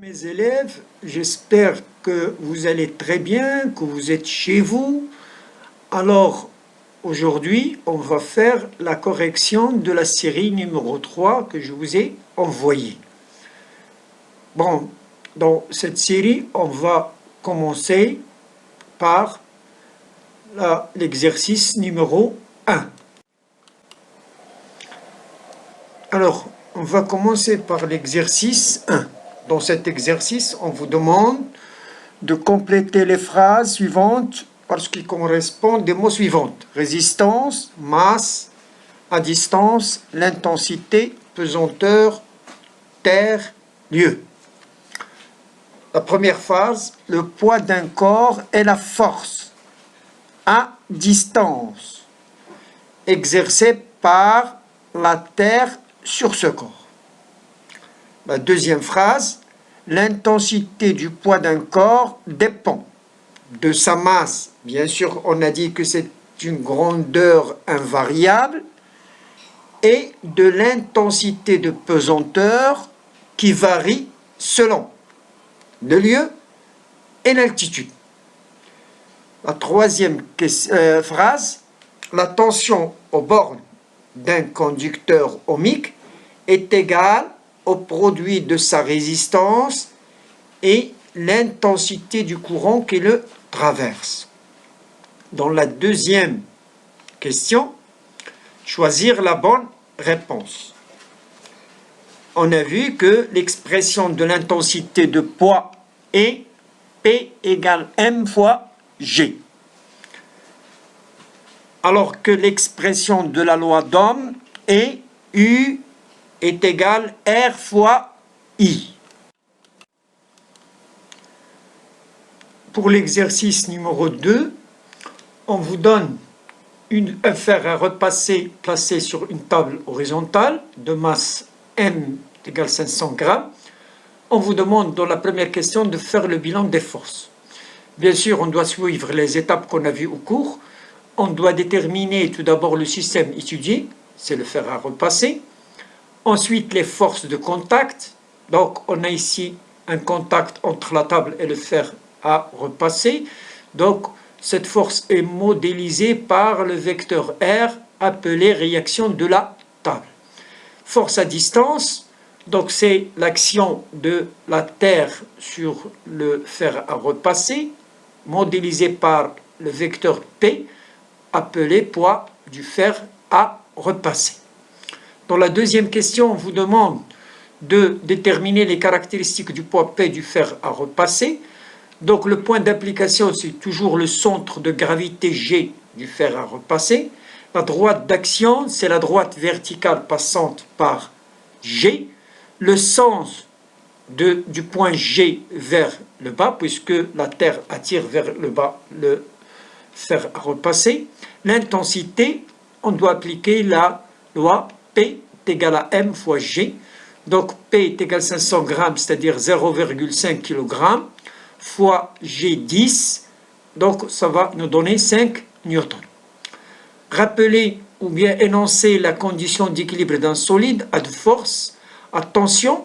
Mes élèves, j'espère que vous allez très bien, que vous êtes chez vous. Alors, aujourd'hui, on va faire la correction de la série numéro 3 que je vous ai envoyée. Bon, dans cette série, on va commencer par l'exercice numéro 1. Alors, on va commencer par l'exercice 1. Dans cet exercice, on vous demande de compléter les phrases suivantes parce qu'ils correspondent des mots suivants. Résistance, masse, à distance, l'intensité, pesanteur, terre, lieu. La première phrase, le poids d'un corps est la force à distance exercée par la terre sur ce corps. La deuxième phrase, l'intensité du poids d'un corps dépend de sa masse. Bien sûr, on a dit que c'est une grandeur invariable et de l'intensité de pesanteur qui varie selon le lieu et l'altitude. La troisième phrase, la tension aux bornes d'un conducteur ohmique est égale au produit de sa résistance et l'intensité du courant qui le traverse. Dans la deuxième question, choisir la bonne réponse. On a vu que l'expression de l'intensité de poids est P égale M fois G. Alors que l'expression de la loi d'Ohm est U est égal R fois I. Pour l'exercice numéro 2, on vous donne un fer à repasser placé sur une table horizontale de masse M égale 500 grammes. On vous demande dans la première question de faire le bilan des forces. Bien sûr, on doit suivre les étapes qu'on a vues au cours. On doit déterminer tout d'abord le système étudié, c'est le fer à repasser. Ensuite, les forces de contact. Donc, on a ici un contact entre la table et le fer à repasser. Donc, cette force est modélisée par le vecteur R appelé réaction de la table. Force à distance, donc c'est l'action de la Terre sur le fer à repasser, modélisée par le vecteur P appelé poids du fer à repasser. Dans la deuxième question, on vous demande de déterminer les caractéristiques du poids P du fer à repasser. Donc le point d'application, c'est toujours le centre de gravité G du fer à repasser. La droite d'action, c'est la droite verticale passante par G. Le sens du point G vers le bas, puisque la Terre attire vers le bas le fer à repasser. L'intensité, on doit appliquer la loi P est égal à M fois G. Donc P est égal à 500 grammes, c'est-à-dire 0,5 kg, fois G10. Donc ça va nous donner 5 newtons. Rappelez ou bien énoncer la condition d'équilibre d'un solide à deux forces. Attention,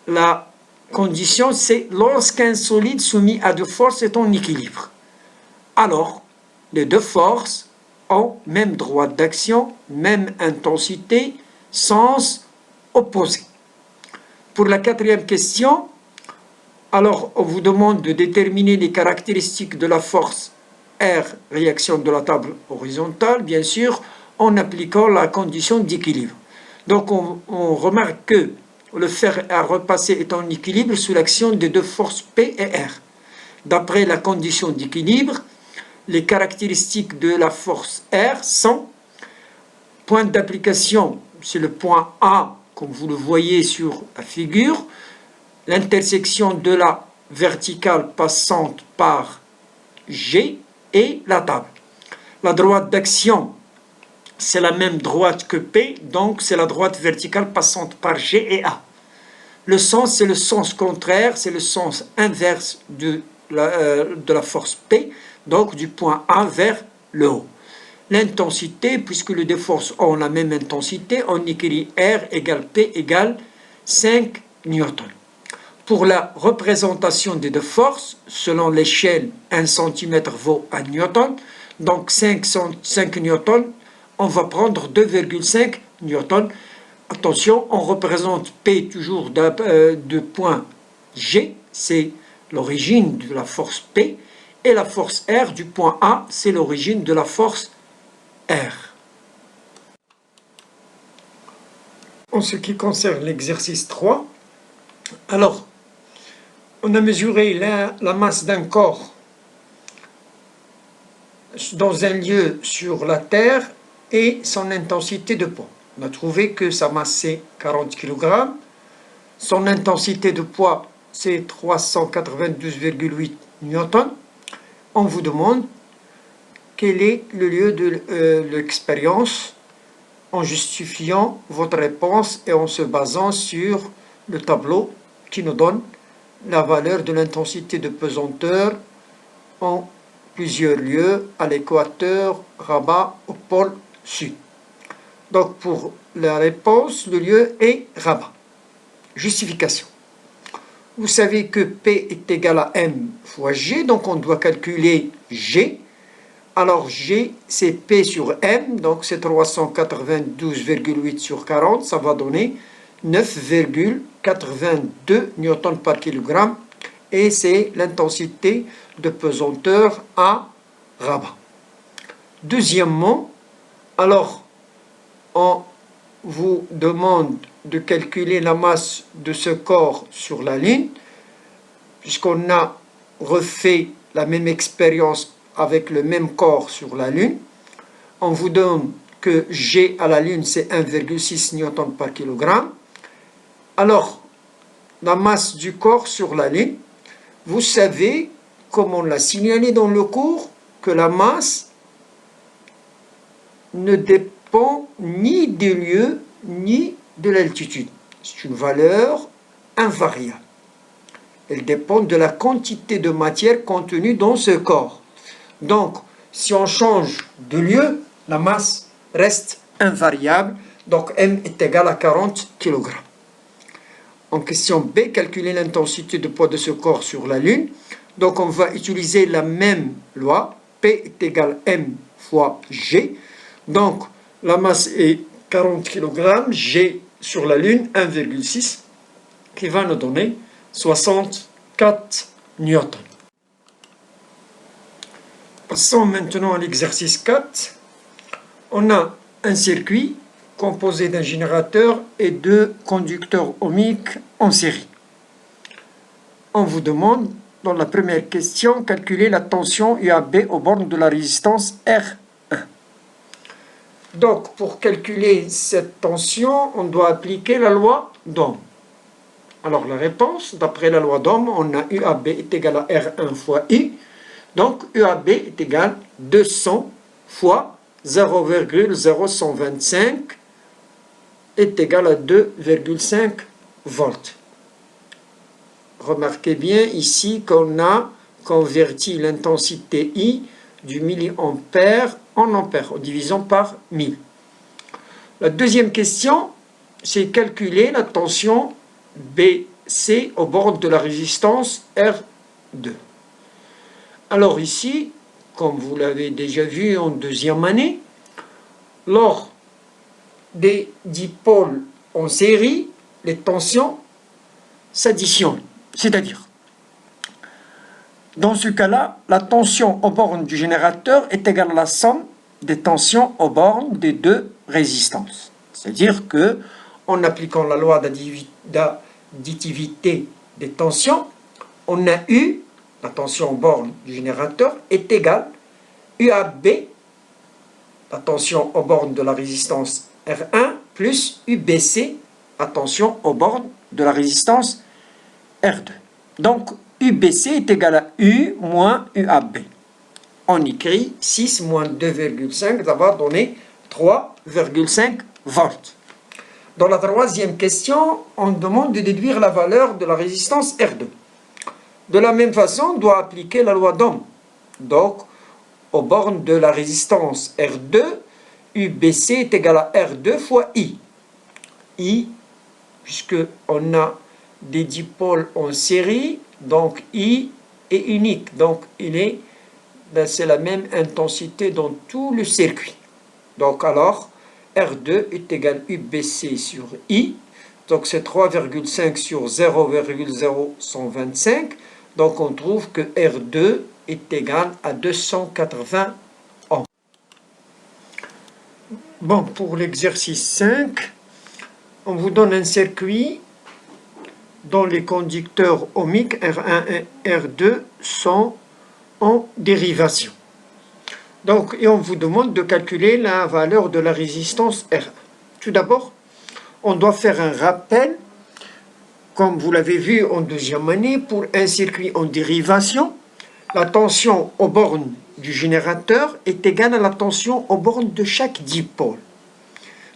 la condition c'est lorsqu'un solide soumis à deux forces est en équilibre. Alors, les deux forces ont même droite d'action, même intensité, sens opposé. Pour la quatrième question, alors on vous demande de déterminer les caractéristiques de la force R, réaction de la table horizontale, bien sûr, en appliquant la condition d'équilibre. Donc on remarque que le fer à repasser est en équilibre sous l'action des deux forces P et R. D'après la condition d'équilibre, les caractéristiques de la force R sont point d'application, c'est le point A, comme vous le voyez sur la figure, l'intersection de la verticale passante par G et la table. La droite d'action, c'est la même droite que P, donc c'est la droite verticale passante par G et A. Le sens, c'est le sens contraire, c'est le sens inverse de la force P, donc du point A vers le haut. L'intensité, puisque les deux forces ont la même intensité, on écrit R égale P égale 5 newtons. pour la représentation des deux forces, selon l'échelle, 1 cm vaut 1 newton, donc 5 newtons, on va prendre 2,5 newtons. Attention, on représente P toujours de point G, c'est l'origine de la force P, et la force R du point A, c'est l'origine de la force R. En ce qui concerne l'exercice 3, alors, on a mesuré la masse d'un corps dans un lieu sur la Terre et son intensité de poids. On a trouvé que sa masse c'est 40 kg, son intensité de poids c'est 392,8 newtons. On vous demande quel est le lieu de l'expérience en justifiant votre réponse et en se basant sur le tableau qui nous donne la valeur de l'intensité de pesanteur en plusieurs lieux, à l'équateur, Rabat, au pôle sud. Donc pour la réponse, le lieu est Rabat. Justification. Vous savez que P est égal à M fois G, donc on doit calculer G. Alors G, c'est P sur M, donc c'est 392,8 sur 40, ça va donner 9,82 newtons par kilogramme, et c'est l'intensité de pesanteur à Rabat. Deuxièmement, alors on vous demande de calculer la masse de ce corps sur la Lune, puisqu'on a refait la même expérience avec le même corps sur la Lune. On vous donne que G à la Lune, c'est 1,6 newton par kilogramme. Alors, la masse du corps sur la Lune, vous savez, comme on l'a signalé dans le cours, que la masse ne dépend ni du lieu ni de l'altitude. C'est une valeur invariable. Elle dépend de la quantité de matière contenue dans ce corps. Donc, si on change de lieu, la masse reste invariable. Donc, M est égal à 40 kg. En question B, calculer l'intensité de poids de ce corps sur la Lune. Donc, on va utiliser la même loi. P est égal à M fois G. Donc, la masse est 40 kg. G sur la Lune, 1,6, qui va nous donner 64 newtons. Passons maintenant à l'exercice 4. On a un circuit composé d'un générateur et deux conducteurs ohmiques en série. On vous demande, dans la première question, calculer la tension UAB aux bornes de la résistance R1. Donc, pour calculer cette tension, on doit appliquer la loi d'Ohm. Alors, la réponse, d'après la loi d'Ohm, on a UAB est égal à R1 fois I. Donc, UAB est égal à 200 fois 0,0125 est égal à 2,5 volts. Remarquez bien ici qu'on a converti l'intensité I du milliampère en ampère, en divisant par 1000. La deuxième question, c'est calculer la tension BC au bord de la résistance R2. Alors ici, comme vous l'avez déjà vu en deuxième année, lors des dipôles en série, les tensions s'additionnent. C'est-à-dire, dans ce cas-là, la tension aux bornes du générateur est égale à la somme des tensions aux bornes des deux résistances. C'est-à-dire que, en appliquant la loi d'additivité des tensions, on a eu la tension aux bornes du générateur est égale UAB, la tension aux bornes de la résistance R1, plus UBC, la tension aux bornes de la résistance R2. Donc, UBC est égal à U moins UAB. On écrit 6 moins 2,5, ça va donner 3,5 volts. Dans la troisième question, on demande de déduire la valeur de la résistance R2. De la même façon, on doit appliquer la loi d'Ohm. Donc, aux bornes de la résistance R2, UBC est égal à R2 fois I. I, puisqu'on a des dipôles en série, donc I est unique, donc c'est la même intensité dans tout le circuit. Donc alors, R2 est égal UBC sur I, donc c'est 3,5 sur 0,0125, donc on trouve que R2 est égal à 280 ohms. Bon, pour l'exercice 5, on vous donne un circuit dont les conducteurs ohmiques R1 et R2 sont en dérivation. Donc, et on vous demande de calculer la valeur de la résistance R1. Tout d'abord, on doit faire un rappel, comme vous l'avez vu en deuxième année, pour un circuit en dérivation, la tension aux bornes du générateur est égale à la tension aux bornes de chaque dipôle.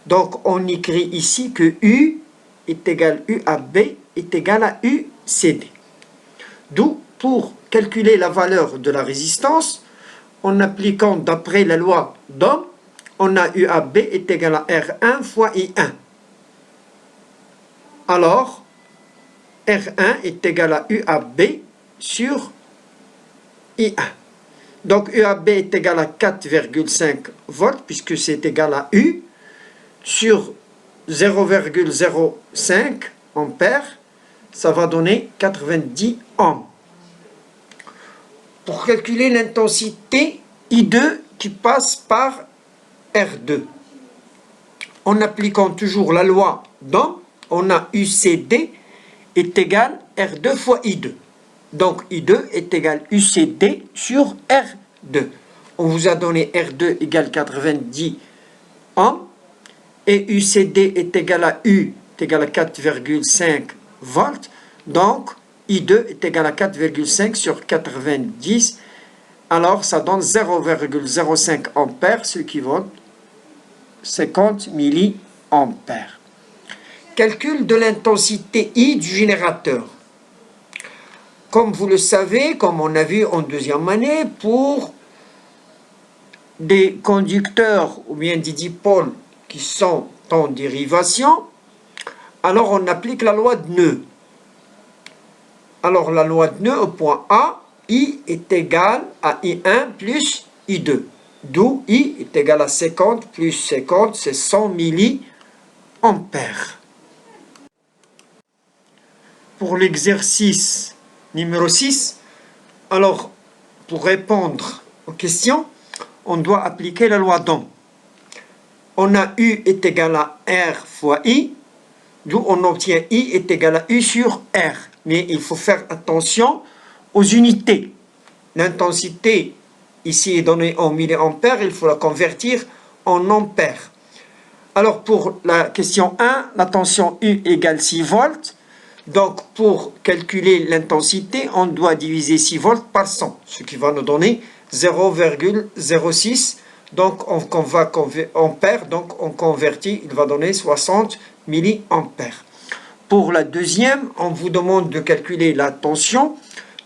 Donc, on écrit ici que U est égal à UAB est égal à UCD. D'où, pour calculer la valeur de la résistance, en appliquant d'après la loi d'Ohm, on a UAB est égal à R1 fois I1. Alors, R1 est égal à UAB sur I1. Donc, UAB est égal à 4,5 volts, puisque c'est égal à U, sur 0,05 ampères, ça va donner 90 ohms. Pour calculer l'intensité I2 qui passe par R2, en appliquant toujours la loi d'Ohm, on a UCD est égal à R2 fois I2. Donc I2 est égal à UCD sur R2. On vous a donné R2 égale 90 ohms et UCD est égal à U est égal à 4,5 volts. Donc I2 est égal à 4,5 sur 90. Alors ça donne 0,05 ampères, ce qui vaut 50 milliampères. Calcul de l'intensité I du générateur. Comme vous le savez, comme on a vu en deuxième année, pour des conducteurs ou bien des dipôles qui sont en dérivation, alors on applique la loi de nœud. Alors la loi de nœud au point A, I est égal à I1 plus I2. D'où I est égal à 50 plus 50, c'est 100 milliampères. Pour l'exercice numéro 6, alors pour répondre aux questions, on doit appliquer la loi d'Ohm. On a U est égal à R fois I, d'où on obtient I est égal à U sur R. Mais il faut faire attention aux unités. L'intensité ici est donnée en milliampères, il faut la convertir en ampères. Alors pour la question 1, la tension U égale 6 volts. Donc pour calculer l'intensité, on doit diviser 6 volts par 100, ce qui va nous donner 0,06. Donc on va ampères, donc on convertit, il va donner 60 milliampères. Pour la deuxième, on vous demande de calculer la tension.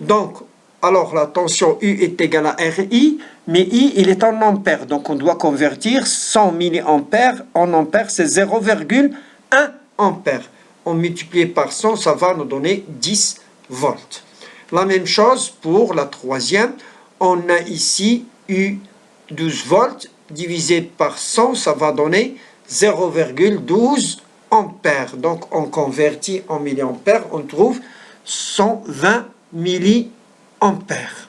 Donc, alors la tension U est égale à RI, mais I, il est en ampères. Donc, on doit convertir 100 milliampères en ampères, c'est 0,1 ampères. On multiplie par 100, ça va nous donner 10 volts. La même chose pour la troisième. On a ici U 12 volts divisé par 100, ça va donner 0,12 ampères. Donc, on convertit en milliampères, on trouve 120 milliampères.